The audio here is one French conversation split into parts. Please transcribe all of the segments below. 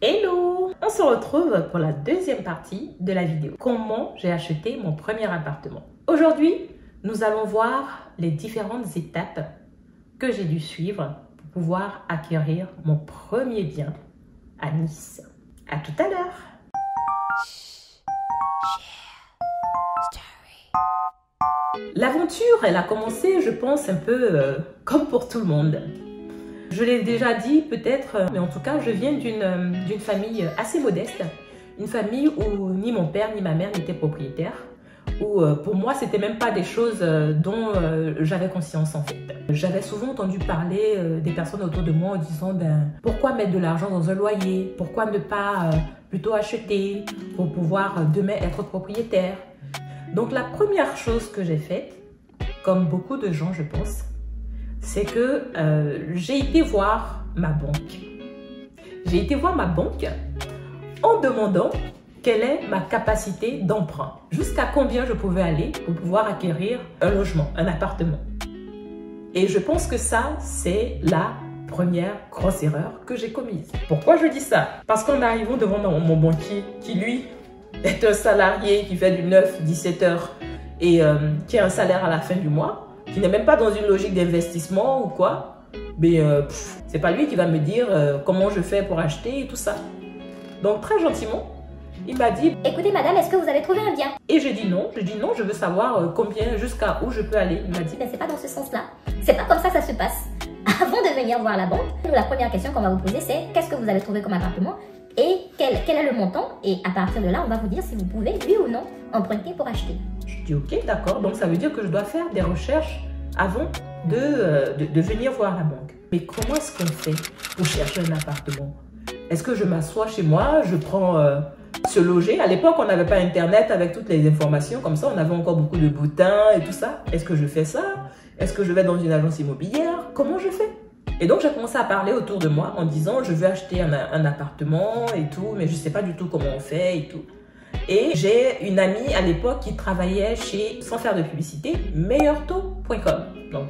Hello! On se retrouve pour la deuxième partie de la vidéo. Comment j'ai acheté mon premier appartement. Aujourd'hui, nous allons voir les différentes étapes que j'ai dû suivre pour pouvoir acquérir mon premier bien à Nice. À tout à l'heure! L'aventure, elle a commencé, je pense, un peu comme pour tout le monde. Je l'ai déjà dit peut-être, mais en tout cas, je viens d'une famille assez modeste. Une famille où ni mon père ni ma mère n'étaient propriétaires. Où pour moi, c'était même pas des choses dont j'avais conscience en fait. J'avais souvent entendu parler des personnes autour de moi en disant pourquoi mettre de l'argent dans un loyer? Pourquoi ne pas plutôt acheter pour pouvoir demain être propriétaire? Donc la première chose que j'ai faite, comme beaucoup de gens je pense, c'est que j'ai été voir ma banque. J'ai été voir ma banque en demandant quelle est ma capacité d'emprunt. Jusqu'à combien je pouvais aller pour pouvoir acquérir un logement, un appartement. Et je pense que ça, c'est la première grosse erreur que j'ai commise. Pourquoi je dis ça? Parce qu'en arrivant devant mon banquier, qui lui est un salarié qui fait du 9-17 heures et qui a un salaire à la fin du mois, qui n'est même pas dans une logique d'investissement ou quoi, mais c'est pas lui qui va me dire comment je fais pour acheter et tout ça. Donc très gentiment, il m'a dit « Écoutez madame, est-ce que vous avez trouvé un bien ?» Et j'ai dit non, je veux savoir combien, jusqu'à où je peux aller. Il m'a dit « C'est pas dans ce sens-là, c'est pas comme ça se passe. Avant de venir voir la banque, nous la première question qu'on va vous poser c'est « Qu'est-ce que vous avez trouvé comme appartement ?» et quel est le montant, et à partir de là, on va vous dire si vous pouvez, oui ou non, emprunter pour acheter. Je dis ok, d'accord, donc ça veut dire que je dois faire des recherches avant de venir voir la banque. Mais comment est-ce qu'on fait pour chercher un appartement? Est-ce que je m'assois chez moi, je prends se loger? À l'époque, on n'avait pas internet avec toutes les informations, comme ça, on avait encore beaucoup de boutins et tout ça. Est-ce que je fais ça? Est-ce que je vais dans une agence immobilière? Comment je fais? Et donc, j'ai commencé à parler autour de moi en disant, je veux acheter un appartement et tout, mais je ne sais pas du tout comment on fait et tout. Et j'ai une amie à l'époque qui travaillait chez, sans faire de publicité, meilleurtaux.com, donc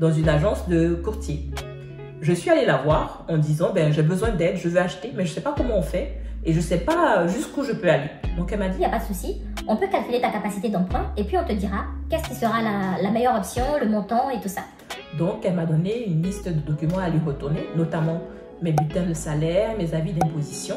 dans une agence de courtier. Je suis allée la voir en disant, j'ai besoin d'aide, je veux acheter, mais je ne sais pas comment on fait et je ne sais pas jusqu'où je peux aller. Donc, elle m'a dit, il n'y a pas de souci, on peut calculer ta capacité d'emprunt et puis on te dira qu'est-ce qui sera la meilleure option, le montant et tout ça. Donc, elle m'a donné une liste de documents à lui retourner, notamment mes bulletins de salaire, mes avis d'imposition.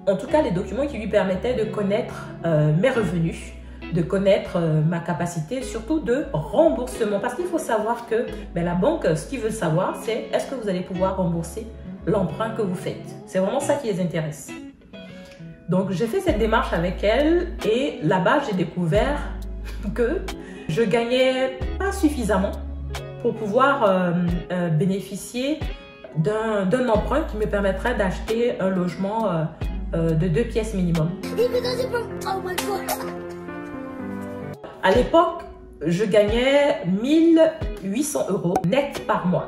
En tout cas, les documents qui lui permettaient de connaître mes revenus, de connaître ma capacité, surtout de remboursement. Parce qu'il faut savoir que la banque, ce qu'ils veulent savoir, c'est est-ce que vous allez pouvoir rembourser l'emprunt que vous faites. C'est vraiment ça qui les intéresse. Donc, j'ai fait cette démarche avec elle et là-bas, j'ai découvert que je gagnais pas suffisamment pour pouvoir bénéficier d'un emprunt qui me permettrait d'acheter un logement de 2 pièces minimum. À l'époque, je gagnais 1800 € net par mois.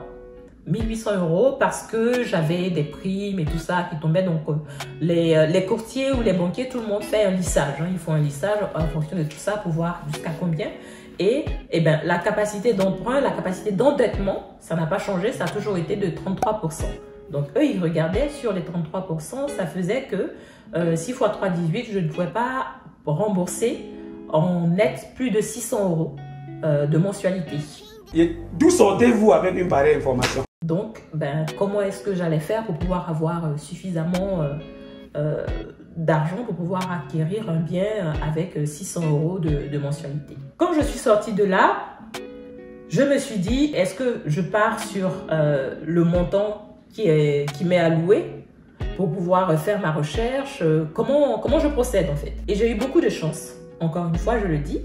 1800 € parce que j'avais des primes et tout ça qui tombaient. Donc, les courtiers ou les banquiers, tout le monde fait un lissage. Hein. Ils font un lissage en fonction de tout ça pour voir jusqu'à combien. Et la capacité d'emprunt, la capacité d'endettement, ça n'a pas changé, ça a toujours été de 33%. Donc, eux, ils regardaient sur les 33%, ça faisait que 6 x 3, 18, je ne pouvais pas rembourser en net plus de 600 € de mensualité. D'où sortez-vous avec une pareille information? Donc, comment est-ce que j'allais faire pour pouvoir avoir suffisamment d'argent pour pouvoir acquérir un bien avec 600 € de mensualité? Quand je suis sortie de là, je me suis dit, est-ce que je pars sur le montant qui m'est alloué pour pouvoir faire ma recherche? Comment je procède en fait? Et j'ai eu beaucoup de chance. Encore une fois, je le dis.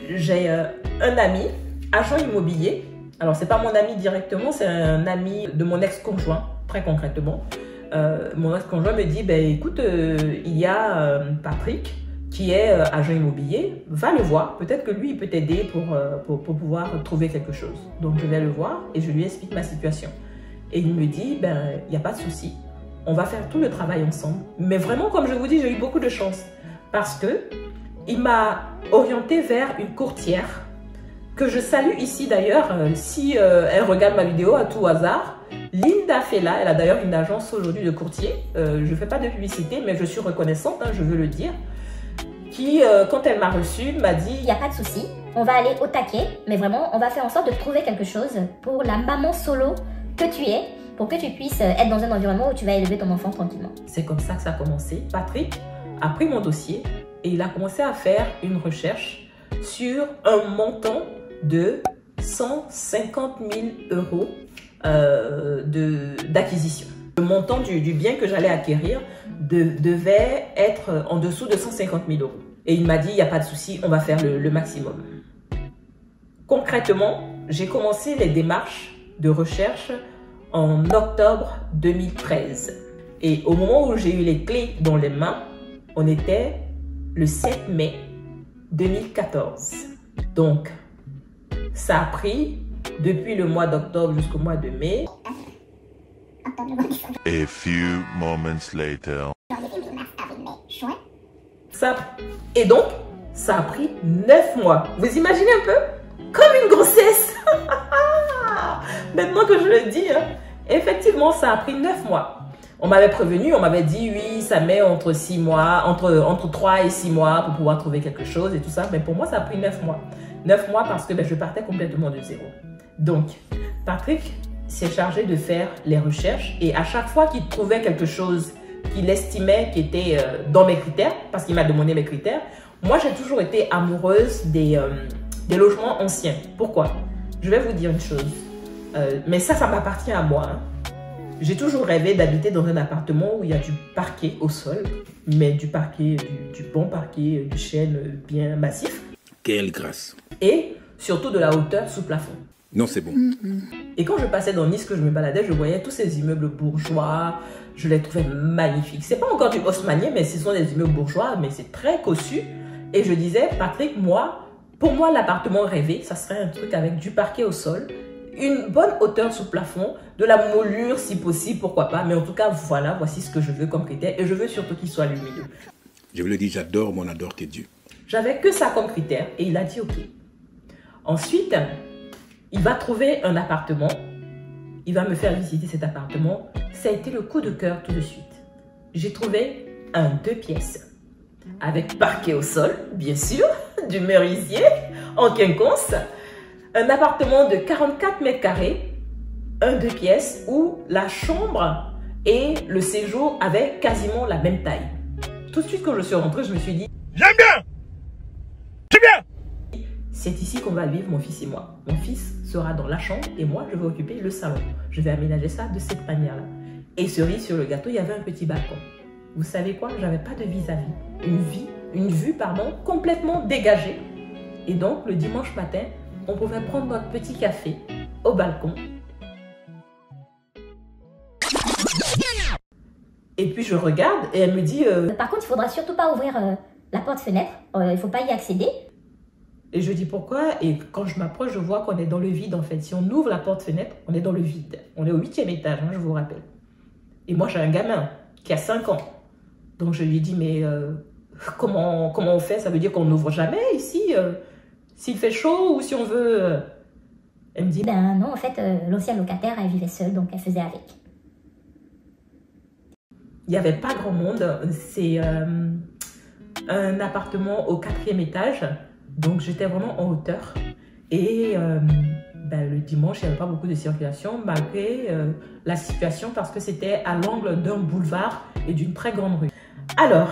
J'ai un ami, agent immobilier. Alors, c'est pas mon ami directement, c'est un ami de mon ex-conjoint, très concrètement. Mon ex-conjoint me dit, écoute, il y a Patrick qui est agent immobilier, va le voir, peut-être que lui, il peut t'aider pour pouvoir trouver quelque chose. Donc, je vais le voir et je lui explique ma situation. Et il me dit, il n'y a pas de souci, on va faire tout le travail ensemble. Mais vraiment, comme je vous dis, j'ai eu beaucoup de chance parce que il m'a orienté vers une courtière que je salue ici d'ailleurs, si elle regarde ma vidéo à tout hasard, Linda Fella, elle a d'ailleurs une agence aujourd'hui de courtier. Je ne fais pas de publicité, mais je suis reconnaissante, hein, je veux le dire. Qui, quand elle m'a reçue, m'a dit... Il n'y a pas de souci, on va aller au taquet, mais vraiment, on va faire en sorte de trouver quelque chose pour la maman solo que tu es, pour que tu puisses être dans un environnement où tu vas élever ton enfant tranquillement. C'est comme ça que ça a commencé. Patrick a pris mon dossier et il a commencé à faire une recherche sur un montant de 150 000 € d'acquisition. Le montant du bien que j'allais acquérir devait être en dessous de 150 000 €. Et il m'a dit, il n'y a pas de souci, on va faire le maximum. Concrètement, j'ai commencé les démarches de recherche en octobre 2013. Et au moment où j'ai eu les clés dans les mains, on était le 7 mai 2014. Donc, ça a pris depuis le mois d'octobre jusqu'au mois de mai. A few moments later. Et donc, ça a pris 9 mois. Vous imaginez un peu? Comme une grossesse. Maintenant que je le dis, hein, effectivement, ça a pris 9 mois. On m'avait prévenu, on m'avait dit, oui, ça met entre 6 mois, entre 3 et 6 mois pour pouvoir trouver quelque chose et tout ça. Mais pour moi, ça a pris 9 mois. 9 mois parce que je partais complètement de zéro. Donc, Patrick s'est chargé de faire les recherches et à chaque fois qu'il trouvait quelque chose qu'il estimait qui était dans mes critères, parce qu'il m'a demandé mes critères, moi, j'ai toujours été amoureuse des logements anciens. Pourquoi? Je vais vous dire une chose, mais ça m'appartient à moi. Hein. J'ai toujours rêvé d'habiter dans un appartement où il y a du parquet au sol, mais du parquet, du bon parquet, du chêne bien massif. Quelle grâce! Et surtout de la hauteur sous plafond. Non, c'est bon. Et quand je passais dans Nice, que je me baladais, je voyais tous ces immeubles bourgeois. Je les trouvais magnifiques. C'est pas encore du haussmanien, mais ce sont des immeubles bourgeois, mais c'est très cossu. Et je disais, Patrick, pour moi, l'appartement rêvé, ça serait un truc avec du parquet au sol, une bonne hauteur sous plafond, de la moulure si possible, pourquoi pas. Mais en tout cas, voilà, voici ce que je veux comme critère. Et je veux surtout qu'il soit lumineux. Je vous le dis, j'adore, on adore tes dieux. J'avais que ça comme critère et il a dit OK. Ensuite, il va trouver un appartement. Il va me faire visiter cet appartement. Ça a été le coup de cœur tout de suite. J'ai trouvé un 2 pièces avec parquet au sol, bien sûr, du merisier en quinconce. Un appartement de 44 mètres carrés, un 2 pièces où la chambre et le séjour avaient quasiment la même taille. Tout de suite quand je suis rentrée, je me suis dit « J'aime bien! C'est bien !» C'est ici qu'on va vivre, mon fils et moi. Mon fils sera dans la chambre et moi, je vais occuper le salon. Je vais aménager ça de cette manière-là. Et cerise sur le gâteau, il y avait un petit balcon. Vous savez quoi? J'avais pas de vis-à-vis. Une vue, complètement dégagée. Et donc, le dimanche matin, on pouvait prendre notre petit café au balcon. Et puis, je regarde et elle me dit... Par contre, il faudra surtout pas ouvrir la porte-fenêtre. Il ne faut pas y accéder. Et je dis pourquoi? Et quand je m'approche, je vois qu'on est dans le vide en fait. Si on ouvre la porte-fenêtre, on est dans le vide. On est au 8e étage, hein, je vous rappelle. Et moi, j'ai un gamin qui a 5 ans. Donc, je lui dis, mais comment on fait? Ça veut dire qu'on n'ouvre jamais ici s'il fait chaud ou si on veut... Elle me dit... Ben non, en fait, l'ancienne locataire, elle vivait seule, donc elle faisait avec. Il n'y avait pas grand monde. C'est un appartement au 4e étage. Donc, j'étais vraiment en hauteur. Et le dimanche, il n'y avait pas beaucoup de circulation, malgré la situation, parce que c'était à l'angle d'un boulevard et d'une très grande rue. Alors,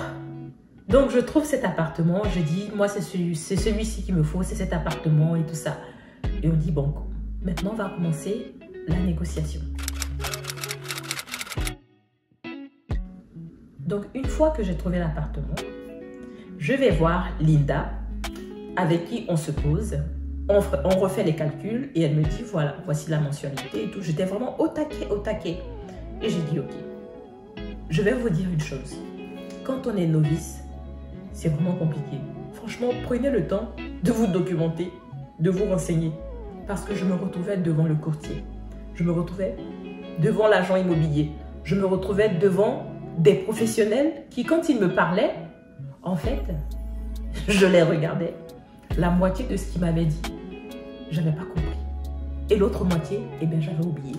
donc je trouve cet appartement. Je dis, moi, c'est celui-ci qu'il me faut, c'est cet appartement et tout ça. Et on dit, bon, maintenant, on va commencer la négociation. Donc, une fois que j'ai trouvé l'appartement, je vais voir Linda, avec qui on se pose, on refait les calculs et elle me dit, voilà, voici la mensualité et tout. J'étais vraiment au taquet. Et j'ai dit, ok, je vais vous dire une chose. Quand on est novice, c'est vraiment compliqué. Franchement, prenez le temps de vous documenter, de vous renseigner. Parce que je me retrouvais devant le courtier. Je me retrouvais devant l'agent immobilier. Je me retrouvais devant des professionnels qui, quand ils me parlaient, en fait, je les regardais. La moitié de ce qu'ils m'avaient dit, je n'avais pas compris. Et l'autre moitié, eh bien, j'avais oublié.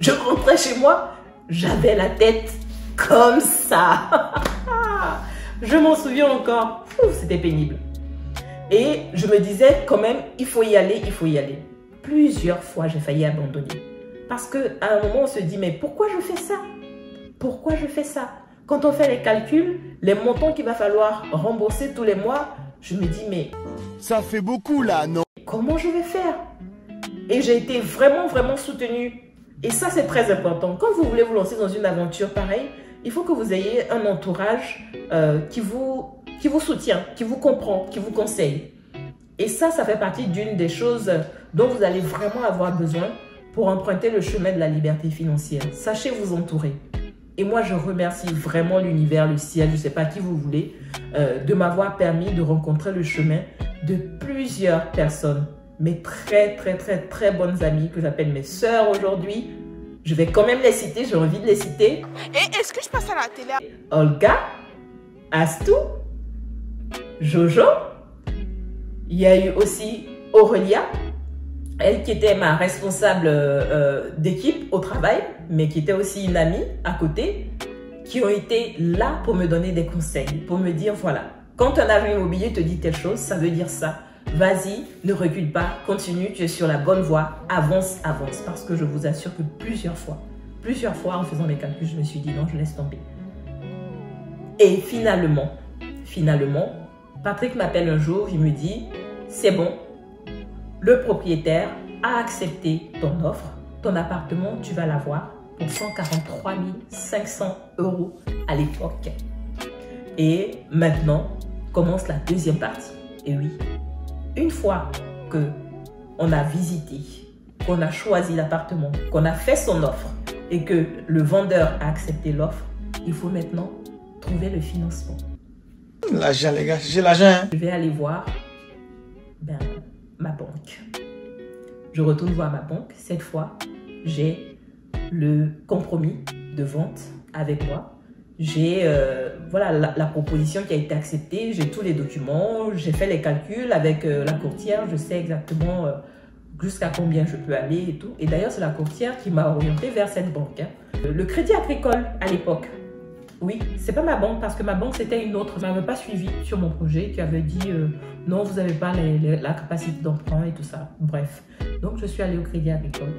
Je rentrais chez moi, j'avais la tête comme ça. Je m'en souviens encore. C'était pénible. Et je me disais quand même, il faut y aller, il faut y aller. Plusieurs fois, j'ai failli abandonner. Parce qu'à un moment, on se dit, mais pourquoi je fais ça? Pourquoi je fais ça? Quand on fait les calculs, les montants qu'il va falloir rembourser tous les mois, je me dis, mais... ça fait beaucoup là, non? Comment je vais faire? Et j'ai été vraiment, vraiment soutenue. Et ça, c'est très important. Quand vous voulez vous lancer dans une aventure pareille, il faut que vous ayez un entourage qui vous soutient, qui vous comprend, qui vous conseille. Et ça fait partie d'une des choses dont vous allez vraiment avoir besoin pour emprunter le chemin de la liberté financière. Sachez vous entourer. Et moi, je remercie vraiment l'univers, le ciel, je ne sais pas qui vous voulez, de m'avoir permis de rencontrer le chemin de plusieurs personnes. Mes très, très, très, très bonnes amies que j'appelle mes sœurs aujourd'hui. Je vais quand même les citer, j'ai envie de les citer. Et est-ce que je passe à la télé? Olga, Astou, Jojo. Il y a eu aussi Aurélia, elle qui était ma responsable d'équipe au travail, mais qui était aussi une amie à côté, qui ont été là pour me donner des conseils, pour me dire, voilà, quand un agent immobilier te dit telle chose, ça veut dire ça. Vas-y, ne recule pas, continue, tu es sur la bonne voie, avance, avance. Parce que je vous assure que plusieurs fois en faisant mes calculs, je me suis dit non, je laisse tomber. Et finalement, Patrick m'appelle un jour, il me dit, c'est bon, le propriétaire a accepté ton offre, ton appartement, tu vas l'avoir pour 143 500 € à l'époque. Et maintenant, commence la deuxième partie. Et oui, une fois qu'on a visité, qu'on a choisi l'appartement, qu'on a fait son offre et que le vendeur a accepté l'offre, il faut maintenant trouver le financement. L'argent, les gars, j'ai l'argent. Hein? Je vais aller voir ma banque. Je retourne voir ma banque. Cette fois, j'ai le compromis de vente avec moi. J'ai voilà, la proposition qui a été acceptée, j'ai tous les documents, j'ai fait les calculs avec la courtière, je sais exactement jusqu'à combien je peux aller et tout. Et d'ailleurs, c'est la courtière qui m'a orienté vers cette banque. Hein. Le Crédit Agricole à l'époque. Oui, c'est pas ma banque parce que ma banque c'était une autre. Elle m'avait pas suivi sur mon projet, qui avait dit non, vous n'avez pas la capacité d'emprunt et tout ça. Bref, donc je suis allée au Crédit Agricole.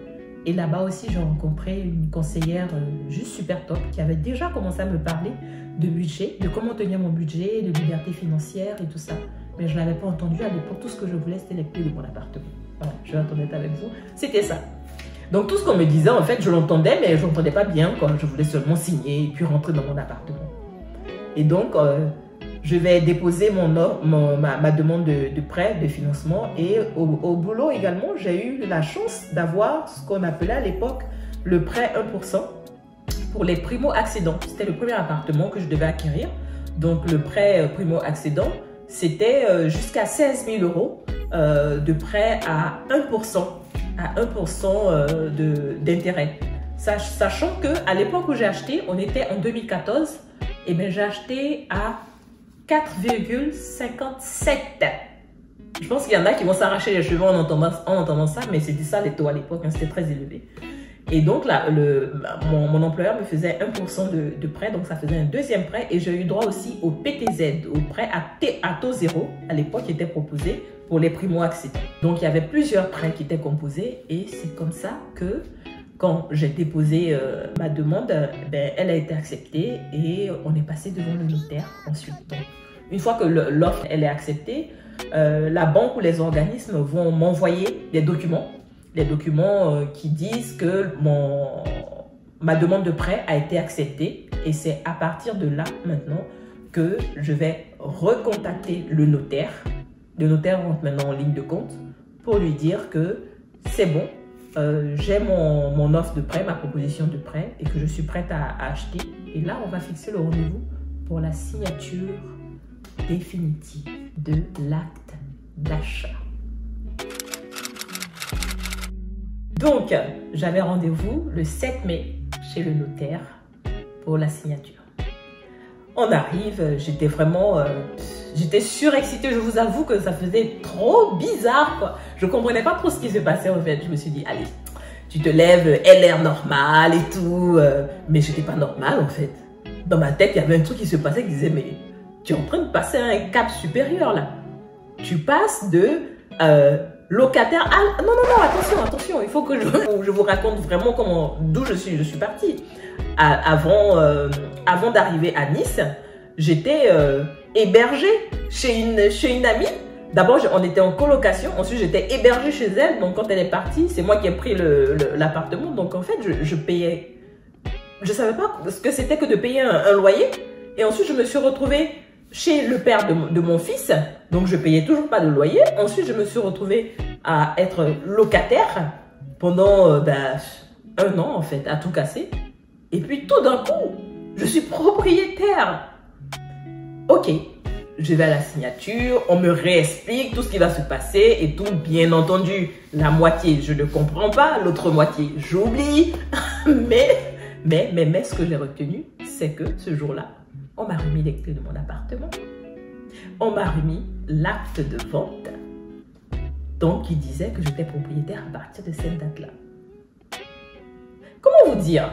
Et là-bas aussi, j'ai rencontré une conseillère juste super top qui avait déjà commencé à me parler de budget, de comment tenir mon budget, de liberté financière et tout ça. Mais je ne l'avais pas entendu à l'époque. Tout ce que je voulais, c'était les clés de mon appartement. Voilà, je vais être honnête avec vous. C'était ça. Donc tout ce qu'on me disait, en fait, je l'entendais, mais je n'entendais pas bien, quoi. Je voulais seulement signer et puis rentrer dans mon appartement. Et donc, je vais déposer ma demande de prêt, de financement. Et au boulot également, j'ai eu la chance d'avoir ce qu'on appelait à l'époque le prêt 1% pour les primo-accédants. C'était le premier appartement que je devais acquérir. Donc, le prêt primo-accédant, c'était jusqu'à 16 000 € de prêt à 1%. À 1% d'intérêt. Sachant qu'à l'époque où j'ai acheté, on était en 2014, et bien j'ai acheté à 4,57. Je pense qu'il y en a qui vont s'arracher les cheveux en entendant ça, mais c'était ça les taux à l'époque, hein, c'était très élevé. Et donc là, mon employeur me faisait 1% de prêt, donc ça faisait un deuxième prêt, et j'ai eu droit aussi au PTZ, au prêt à taux zéro, à l'époque qui était proposé pour les primo-accédants. Donc il y avait plusieurs prêts qui étaient composés, et c'est comme ça que quand j'ai déposé ma demande, elle a été acceptée et on est passé devant le notaire ensuite. Donc, une fois que l'offre est acceptée, la banque ou les organismes vont m'envoyer des documents qui disent que ma demande de prêt a été acceptée, et c'est à partir de là maintenant que je vais recontacter le notaire. Le notaire rentre maintenant en ligne de compte pour lui dire que c'est bon, j'ai mon offre de prêt, ma proposition de prêt, et que je suis prête à acheter. Et là, on va fixer le rendez-vous pour la signature définitive de l'acte d'achat. Donc, j'avais rendez-vous le 7 mai chez le notaire pour la signature. On arrive, j'étais vraiment... j'étais surexcitée, je vous avoue que ça faisait trop bizarre, quoi. Je ne comprenais pas trop ce qui se passait en fait. Je me suis dit, allez, tu te lèves, elle est normale et tout. Mais j'étais pas normale en fait. Dans ma tête, il y avait un truc qui se passait qui disait, mais tu es en train de passer à un cap supérieur là. Tu passes de locataire à... Non, attention, il faut que je vous raconte vraiment d'où je suis partie. Avant d'arriver à Nice, j'étais hébergée chez une amie. D'abord, on était en colocation. Ensuite, j'étais hébergée chez elle. Donc, quand elle est partie, c'est moi qui ai pris l'appartement. Donc, en fait, je payais... Je ne savais pas ce que c'était que de payer un loyer. Et ensuite, je me suis retrouvée chez le père de mon fils. Donc, je payais toujours pas de loyer. Ensuite, je me suis retrouvée à être locataire pendant 1 an, en fait, à tout casser. Et puis, tout d'un coup, je suis propriétaire. Ok. Je vais à la signature, on me réexplique tout ce qui va se passer et tout. Bien entendu, la moitié, je ne comprends pas. L'autre moitié, j'oublie. Mais ce que j'ai retenu, c'est que ce jour-là, on m'a remis les clés de mon appartement. On m'a remis l'acte de vente. Donc, il disait que j'étais propriétaire à partir de cette date-là. Comment vous dire?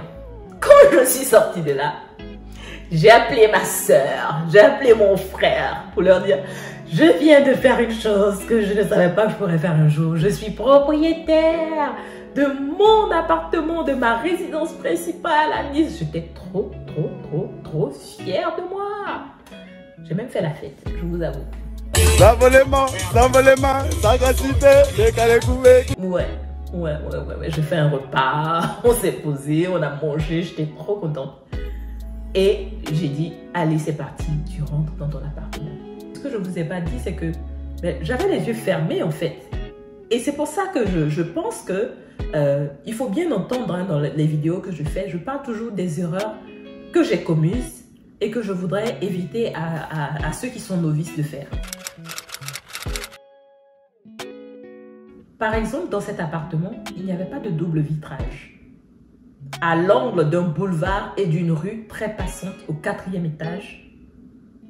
Quand je suis sortie de là, j'ai appelé ma soeur, j'ai appelé mon frère pour leur dire « Je viens de faire une chose que je ne savais pas que je pourrais faire un jour. Je suis propriétaire de mon appartement, de ma résidence principale à Nice. » J'étais trop fière de moi. J'ai même fait la fête, je vous avoue. S'envolement, sagacité, décalé couvé. Ouais. J'ai fait un repas, on s'est posé, on a mangé, j'étais trop contente. Et j'ai dit, allez, c'est parti, tu rentres dans ton appartement. Ce que je ne vous ai pas dit, c'est que j'avais les yeux fermés en fait. Et c'est pour ça que je pense que il faut bien entendre dans les vidéos que je fais. Je parle toujours des erreurs que j'ai commises et que je voudrais éviter à ceux qui sont novices de faire. Par exemple, dans cet appartement, il n'y avait pas de double vitrage. À l'angle d'un boulevard et d'une rue très passante au 4e étage.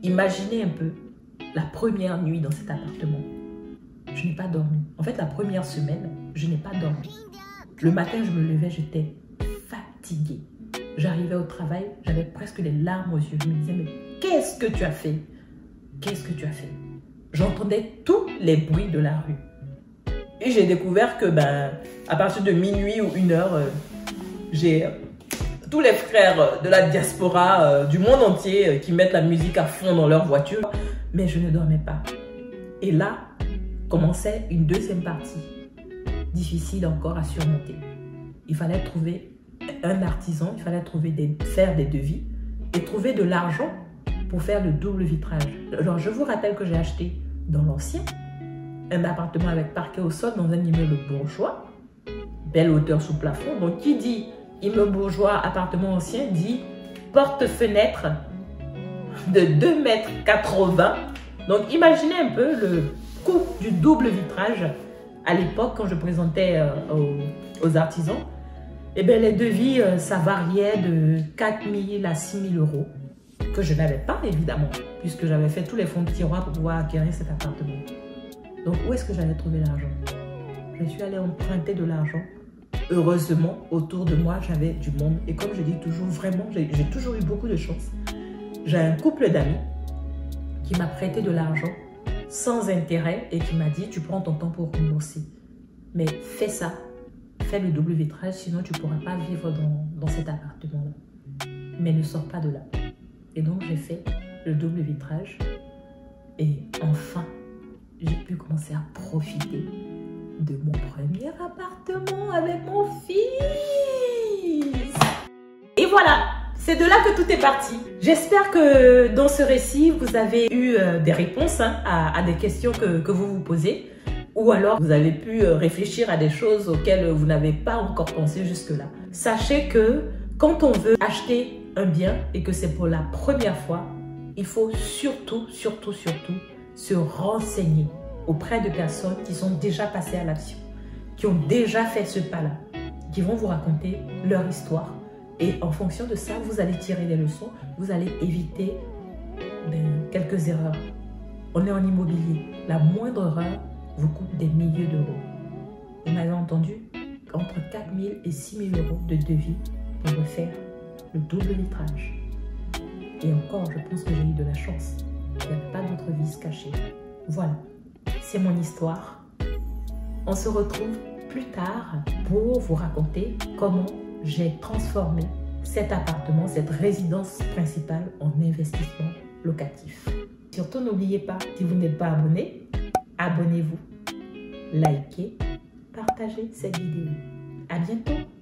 Imaginez un peu la première nuit dans cet appartement. Je n'ai pas dormi. En fait, la première semaine, je n'ai pas dormi. Le matin, je me levais, j'étais fatiguée. J'arrivais au travail, j'avais presque les larmes aux yeux. Je me disais, mais qu'est-ce que tu as fait? Qu'est-ce que tu as fait? J'entendais tous les bruits de la rue. Et j'ai découvert que à partir de minuit ou 1h, j'ai tous les frères de la diaspora du monde entier qui mettent la musique à fond dans leur voiture. Mais je ne dormais pas. Et là, commençait une deuxième partie, difficile encore à surmonter. Il fallait trouver un artisan, il fallait faire des devis et trouver de l'argent pour faire le double vitrage. Alors, je vous rappelle que j'ai acheté dans l'ancien un appartement avec parquet au sol dans un immeuble bourgeois, belle hauteur sous plafond. Donc, qui dit immeuble bourgeois, appartement ancien, dit porte-fenêtre de 2,80 m. Donc, imaginez un peu le coût du double vitrage à l'époque quand je présentais aux artisans. Eh bien, les devis, ça variait de 4 000 à 6 000 euros, que je n'avais pas évidemment, puisque j'avais fait tous les fonds de tiroir pour pouvoir acquérir cet appartement. Donc, où est-ce que j'allais trouver l'argent? Je suis allée emprunter de l'argent. Heureusement, autour de moi, j'avais du monde. Et comme je dis toujours, vraiment, j'ai toujours eu beaucoup de chance. J'ai un couple d'amis qui m'a prêté de l'argent sans intérêt et qui m'a dit, tu prends ton temps pour rembourser. Mais fais ça, fais le double vitrage, sinon tu ne pourras pas vivre dans cet appartement-là. Mais ne sors pas de là. Et donc, j'ai fait le double vitrage. Et enfin, j'ai pu commencer à profiter de mon premier appartement avec mon fils. Et voilà, c'est de là que tout est parti. J'espère que dans ce récit, vous avez eu des réponses à des questions que vous vous posez. Ou alors, vous avez pu réfléchir à des choses auxquelles vous n'avez pas encore pensé jusque-là. Sachez que quand on veut acheter un bien et que c'est pour la première fois, il faut surtout se renseigner auprès de personnes qui sont déjà passées à l'action, qui ont déjà fait ce pas-là, qui vont vous raconter leur histoire. Et en fonction de ça, vous allez tirer des leçons, vous allez éviter quelques erreurs. On est en immobilier. La moindre erreur vous coûte des milliers d'euros. Vous m'avez entendu? entre 4 000 et 6 000 euros de devis pour refaire le double vitrage. Et encore, je pense que j'ai eu de la chance. Il n'y a pas d'autres vis cachées. Voilà, c'est mon histoire. On se retrouve plus tard pour vous raconter comment j'ai transformé cet appartement, cette résidence principale en investissement locatif. Surtout, n'oubliez pas, si vous n'êtes pas abonné, abonnez-vous, likez, partagez cette vidéo. À bientôt!